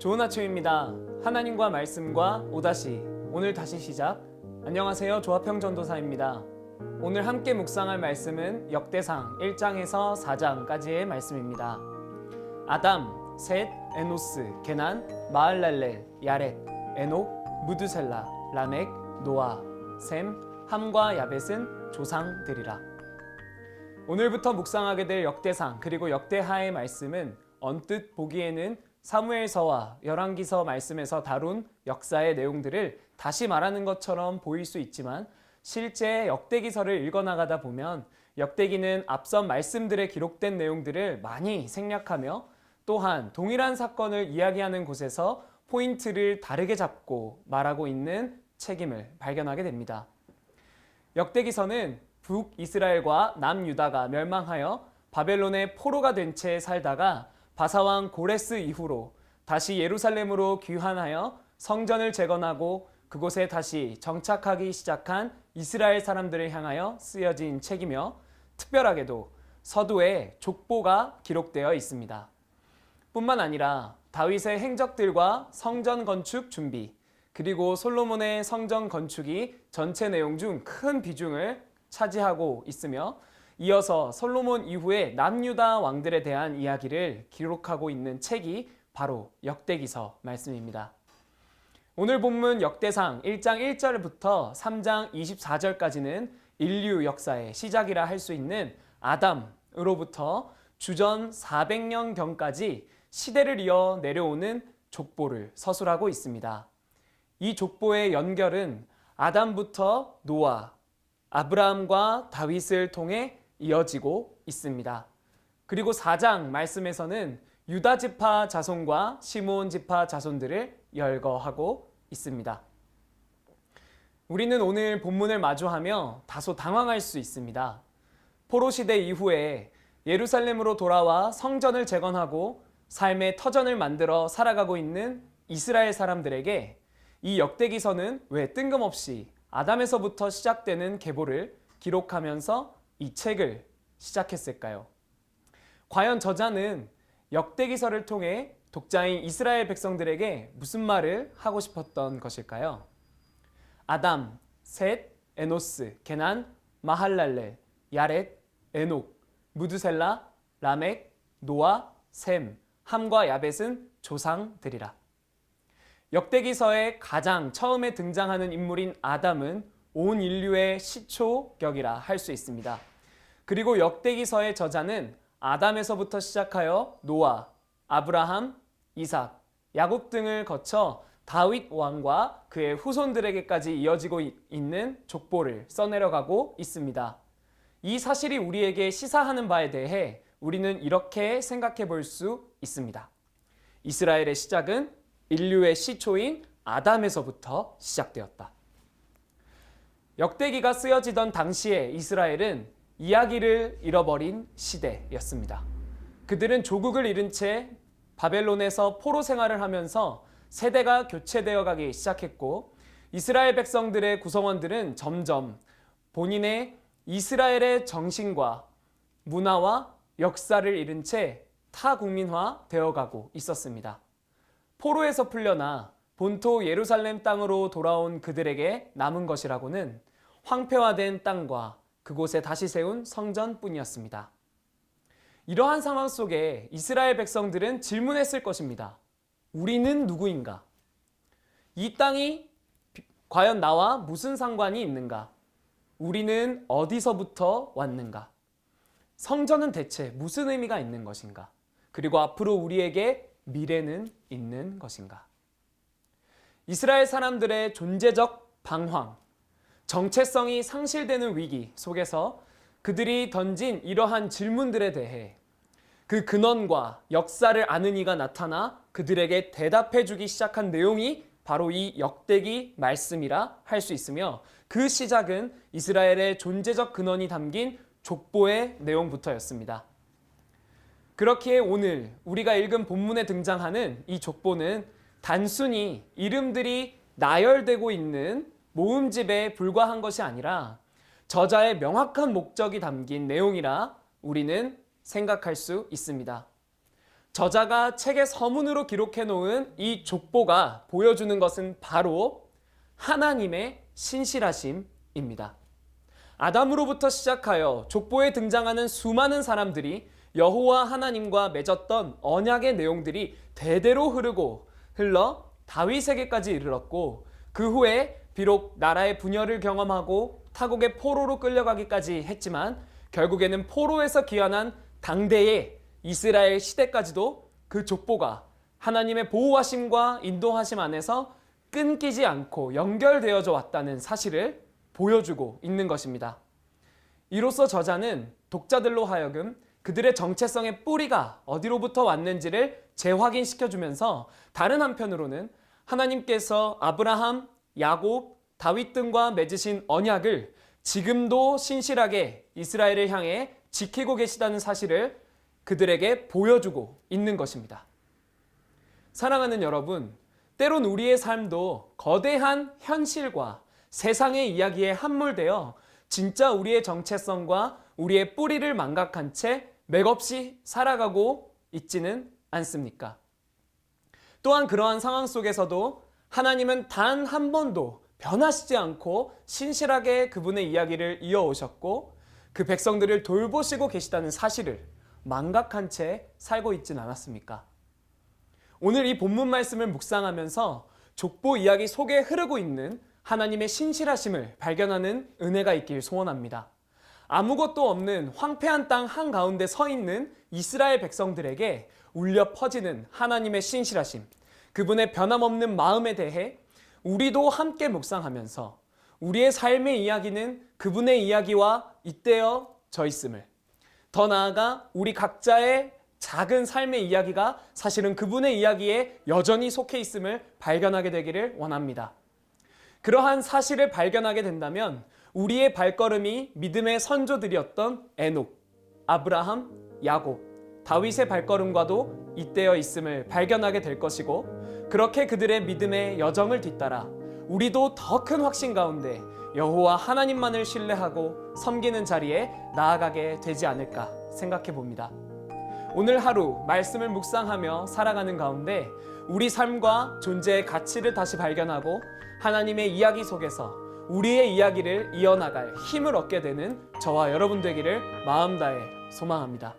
좋은 아침입니다. 하나님과 말씀과 오다시 오늘 다시 시작. 안녕하세요. 조합형 전도사입니다. 오늘 함께 묵상할 말씀은 역대상 1장에서 4장까지의 말씀입니다. 아담, 셋, 에노스, 게난, 마할랄렐, 야렛, 에녹, 무드셀라, 라멕, 노아, 셈, 함과 야벳은 조상들이라. 오늘부터 묵상하게 될 역대상 그리고 역대하의 말씀은 언뜻 보기에는 사무엘서와 열왕기서 말씀에서 다룬 역사의 내용들을 다시 말하는 것처럼 보일 수 있지만 실제 역대기서를 읽어나가다 보면 역대기는 앞선 말씀들에 기록된 내용들을 많이 생략하며 또한 동일한 사건을 이야기하는 곳에서 포인트를 다르게 잡고 말하고 있는 책임을 발견하게 됩니다. 역대기서는 북이스라엘과 남유다가 멸망하여 바벨론의 포로가 된 채 살다가 바사왕 고레스 이후로 다시 예루살렘으로 귀환하여 성전을 재건하고 그곳에 다시 정착하기 시작한 이스라엘 사람들을 향하여 쓰여진 책이며 특별하게도 서두에 족보가 기록되어 있습니다. 뿐만 아니라 다윗의 행적들과 성전 건축 준비 그리고 솔로몬의 성전 건축이 전체 내용 중 큰 비중을 차지하고 있으며 이어서 솔로몬 이후의 남유다 왕들에 대한 이야기를 기록하고 있는 책이 바로 역대기서 말씀입니다. 오늘 본문 역대상 1장 1절부터 3장 24절까지는 인류 역사의 시작이라 할 수 있는 아담으로부터 주전 400년경까지 시대를 이어 내려오는 족보를 서술하고 있습니다. 이 족보의 연결은 아담부터 노아, 아브라함과 다윗을 통해 이어지고 있습니다. 그리고 4장 말씀에서는 유다 지파 자손과 시므온 지파 자손들을 열거하고 있습니다. 우리는 오늘 본문을 마주하며 다소 당황할 수 있습니다. 포로 시대 이후에 예루살렘으로 돌아와 성전을 재건하고 삶의 터전을 만들어 살아가고 있는 이스라엘 사람들에게 이 역대기서는 왜 뜬금없이 아담에서부터 시작되는 계보를 기록하면서 이 책을 시작했을까요? 과연 저자는 역대기서를 통해 독자인 이스라엘 백성들에게 무슨 말을 하고 싶었던 것일까요? 아담, 셋, 에노스, 게난, 마할랄렐, 야렛, 에녹, 무드셀라, 라멕, 노아, 셈, 함과 야벳은 조상들이라. 역대기서의 가장 처음에 등장하는 인물인 아담은 온 인류의 시초격이라 할 수 있습니다. 그리고 역대기서의 저자는 아담에서부터 시작하여 노아, 아브라함, 이삭, 야곱 등을 거쳐 다윗 왕과 그의 후손들에게까지 이어지고 있는 족보를 써내려가고 있습니다. 이 사실이 우리에게 시사하는 바에 대해 우리는 이렇게 생각해 볼 수 있습니다. 이스라엘의 시작은 인류의 시초인 아담에서부터 시작되었다. 역대기가 쓰여지던 당시에 이스라엘은 이야기를 잃어버린 시대였습니다. 그들은 조국을 잃은 채 바벨론에서 포로 생활을 하면서 세대가 교체되어 가기 시작했고 이스라엘 백성들의 구성원들은 점점 본인의 이스라엘의 정신과 문화와 역사를 잃은 채 타국민화 되어가고 있었습니다. 포로에서 풀려나 본토 예루살렘 땅으로 돌아온 그들에게 남은 것이라고는 황폐화된 땅과 그곳에 다시 세운 성전뿐이었습니다. 이러한 상황 속에 이스라엘 백성들은 질문했을 것입니다. 우리는 누구인가? 이 땅이 과연 나와 무슨 상관이 있는가? 우리는 어디서부터 왔는가? 성전은 대체 무슨 의미가 있는 것인가? 그리고 앞으로 우리에게 미래는 있는 것인가? 이스라엘 사람들의 존재적 방황, 정체성이 상실되는 위기 속에서 그들이 던진 이러한 질문들에 대해 그 근원과 역사를 아는 이가 나타나 그들에게 대답해주기 시작한 내용이 바로 이 역대기 말씀이라 할 수 있으며 그 시작은 이스라엘의 존재적 근원이 담긴 족보의 내용부터였습니다. 그렇기에 오늘 우리가 읽은 본문에 등장하는 이 족보는 단순히 이름들이 나열되고 있는 모음집에 불과한 것이 아니라 저자의 명확한 목적이 담긴 내용이라 우리는 생각할 수 있습니다. 저자가 책의 서문으로 기록해 놓은 이 족보가 보여주는 것은 바로 하나님의 신실하심입니다. 아담으로부터 시작하여 족보에 등장하는 수많은 사람들이 여호와 하나님과 맺었던 언약의 내용들이 대대로 흘러 다윗에게까지 이르렀고, 그 후에 비록 나라의 분열을 경험하고 타국의 포로로 끌려가기까지 했지만 결국에는 포로에서 귀환한 당대의 이스라엘 시대까지도 그 족보가 하나님의 보호하심과 인도하심 안에서 끊기지 않고 연결되어져 왔다는 사실을 보여주고 있는 것입니다. 이로써 저자는 독자들로 하여금 그들의 정체성의 뿌리가 어디로부터 왔는지를 재확인시켜주면서 다른 한편으로는 하나님께서 아브라함, 야곱, 다윗 등과 맺으신 언약을 지금도 신실하게 이스라엘을 향해 지키고 계시다는 사실을 그들에게 보여주고 있는 것입니다. 사랑하는 여러분, 때론 우리의 삶도 거대한 현실과 세상의 이야기에 함몰되어 진짜 우리의 정체성과 우리의 뿌리를 망각한 채 맥없이 살아가고 있지는 않습니까? 또한 그러한 상황 속에서도 하나님은 단 한 번도 변하시지 않고 신실하게 그분의 이야기를 이어오셨고 그 백성들을 돌보시고 계시다는 사실을 망각한 채 살고 있진 않았습니까? 오늘 이 본문 말씀을 묵상하면서 족보 이야기 속에 흐르고 있는 하나님의 신실하심을 발견하는 은혜가 있길 소원합니다. 아무것도 없는 황폐한 땅 한가운데 서 있는 이스라엘 백성들에게 울려 퍼지는 하나님의 신실하심, 그분의 변함없는 마음에 대해 우리도 함께 묵상하면서 우리의 삶의 이야기는 그분의 이야기와 잇대어져 있음을, 더 나아가 우리 각자의 작은 삶의 이야기가 사실은 그분의 이야기에 여전히 속해 있음을 발견하게 되기를 원합니다. 그러한 사실을 발견하게 된다면 우리의 발걸음이 믿음의 선조들이었던 에녹, 아브라함, 야곱, 다윗의 발걸음과도 잇대어 있음을 발견하게 될 것이고, 그렇게 그들의 믿음의 여정을 뒤따라 우리도 더 큰 확신 가운데 여호와 하나님만을 신뢰하고 섬기는 자리에 나아가게 되지 않을까 생각해 봅니다. 오늘 하루 말씀을 묵상하며 살아가는 가운데 우리 삶과 존재의 가치를 다시 발견하고 하나님의 이야기 속에서 우리의 이야기를 이어나갈 힘을 얻게 되는 저와 여러분 되기를 마음 다해 소망합니다.